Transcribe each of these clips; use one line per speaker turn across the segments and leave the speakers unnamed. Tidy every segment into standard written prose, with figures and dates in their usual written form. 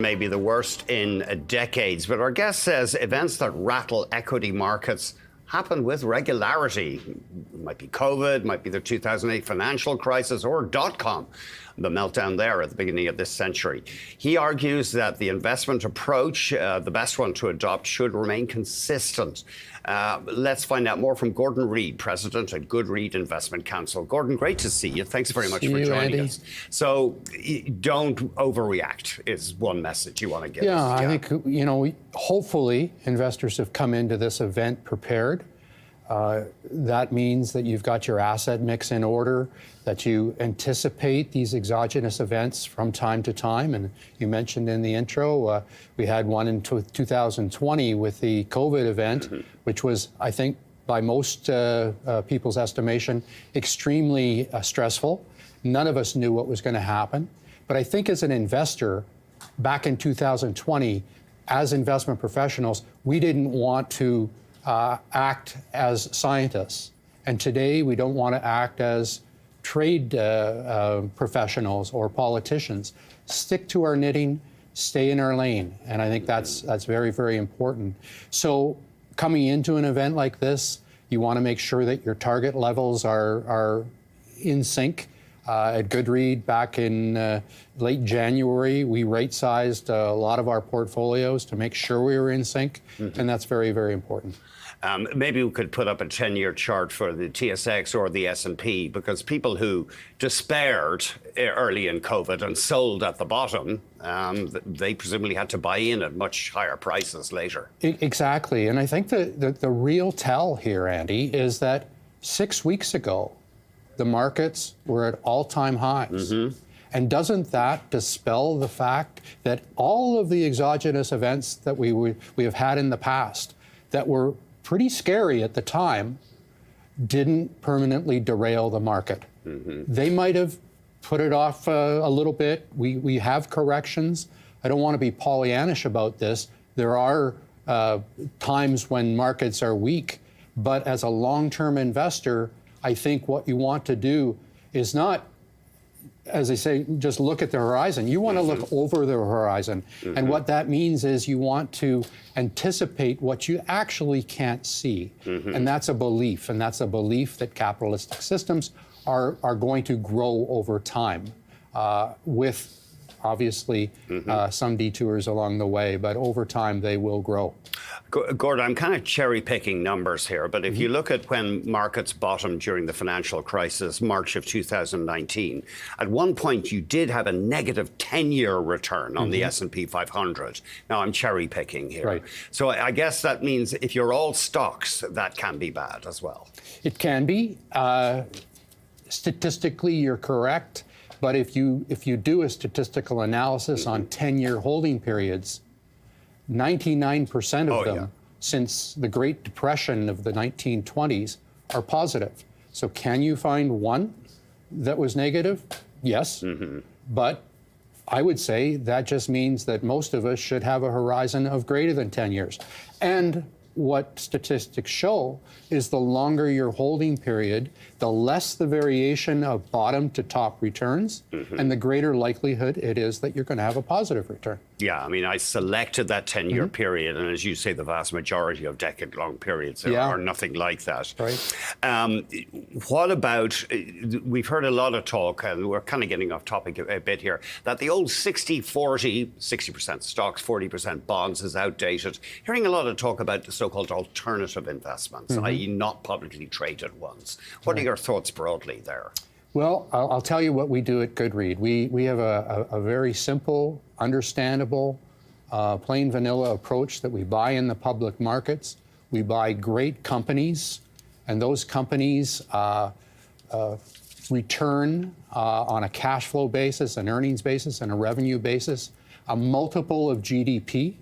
may be the worst in decades, but our guest says events that rattle equity markets happen with regularity. It might be COVID, might be the 2008 financial crisis, or .com, the meltdown there at the beginning of this century. He argues that the investment approach, the best one to adopt, should remain consistent. Let's find out more from Gordon Reid, president at Goodried Investment Counsel. Gordon, great to see you. Thanks very much for joining us. So don't overreact is one message you want to give us.
Yeah, I think, hopefully investors have come into this event prepared. That means that you've got your asset mix in order, that you anticipate these exogenous events from time to time. And you mentioned in the intro, we had one in 2020 with the COVID event, which was, I think, by most people's estimation, extremely stressful. None of us knew what was going to happen. But I think as an investor, back in 2020, as investment professionals, we didn't want to act as scientists. And today we don't want to act as trade professionals or politicians. Stick to our knitting, stay in our lane. And I think that's very, very important. So coming into an event like this, you want to make sure that your target levels are in sync. At Goodried back in late January, we rate-sized a lot of our portfolios to make sure we were in sync, and that's very, very important.
Maybe we could put up a 10-year chart for the TSX or the S&P, because people who despaired early in COVID and sold at the bottom, they presumably had to buy in at much higher prices later.
Exactly, and I think the real tell here, Andy, is that 6 weeks ago, the markets were at all-time highs. And doesn't that dispel the fact that all of the exogenous events that we have had in the past that were pretty scary at the time didn't permanently derail the market? They might have put it off a little bit. We have corrections. I don't want to be Pollyannish about this. There are times when markets are weak, but as a long-term investor, I think what you want to do is not, as they say, just look at the horizon. You want to look over the horizon. And what that means is you want to anticipate what you actually can't see. And that's a belief. And that's a belief that capitalistic systems are going to grow over time with, obviously, some detours along the way. But over time, they will grow.
Gordon, I'm kind of cherry-picking numbers here, but if you look at when markets bottomed during the financial crisis, March of 2019, at one point you did have a negative 10-year return on the S&P 500. Now, I'm cherry-picking here.
Right.
So I guess that means if you're all stocks, that can be bad as well.
It can be. Statistically, you're correct. But if you do a statistical analysis on 10-year holding periods, 99% of them since the Great Depression of the 1920s are positive. So can you find one that was negative? Yes. But I would say that just means that most of us should have a horizon of greater than 10 years. And what statistics show is the longer your holding period, the less the variation of bottom to top returns, and the greater likelihood it is that you're going to have a positive return.
Yeah, I mean, I selected that 10-year period, and as you say, the vast majority of decade-long periods are nothing like that.
Right.
What about, we've heard a lot of talk, and we're kind of getting off topic a bit here, that the old 60-40, 60% stocks, 40% bonds is outdated. Hearing a lot of talk about the so-called alternative investments, i.e. not publicly traded ones. What are your thoughts broadly there?
Well, I'll tell you what we do at Goodried. We have a very simple, understandable, plain vanilla approach that we buy in the public markets. We buy great companies, and those companies return on a cash flow basis, an earnings basis, and a revenue basis, a multiple of GDP,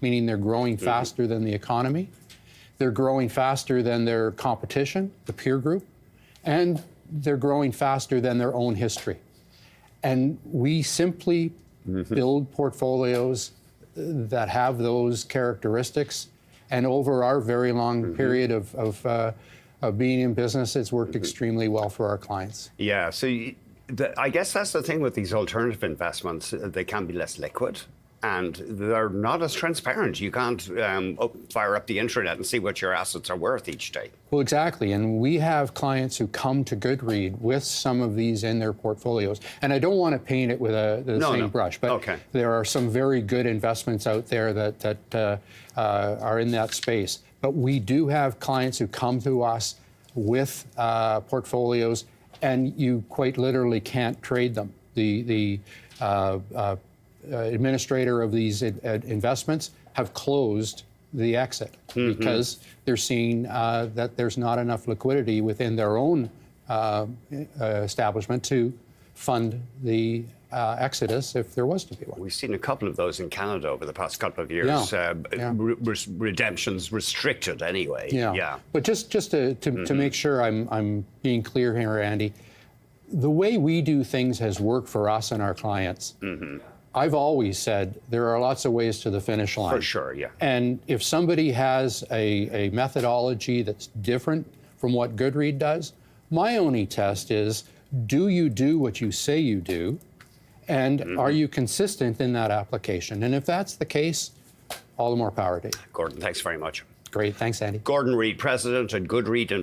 meaning they're growing faster than the economy. They're growing faster than their competition, the peer group, and they're growing faster than their own history. And we simply build portfolios that have those characteristics. And over our very long period of being in business, it's worked extremely well for our clients.
Yeah, so I guess that's the thing with these alternative investments. They can be less liquid. and they're not as transparent. You can't fire up the internet and see what your assets are worth each day.
Well, exactly. And we have clients who come to Goodried with some of these in their portfolios. And I don't want to paint it with the same brush, but there are some very good investments out there that are in that space. But we do have clients who come to us with portfolios, and you quite literally can't trade them. The administrator of these investments have closed the exit because they're seeing that there's not enough liquidity within their own establishment to fund the exodus if there was to be one.
We've seen a couple of those in Canada over the past couple of years. Redemptions restricted anyway.
Yeah. But just to make sure I'm being clear here, Andy, the way we do things has worked for us and our clients. I've always said there are lots of ways to the finish line.
For sure, yeah.
And if somebody has a methodology that's different from what Goodried does, my only test is, do you do what you say you do? And are you consistent in that application? And if that's the case, all the more power to you.
Gordon, thanks very much.
Great. Thanks, Andy.
Gordon Reid, President at Goodried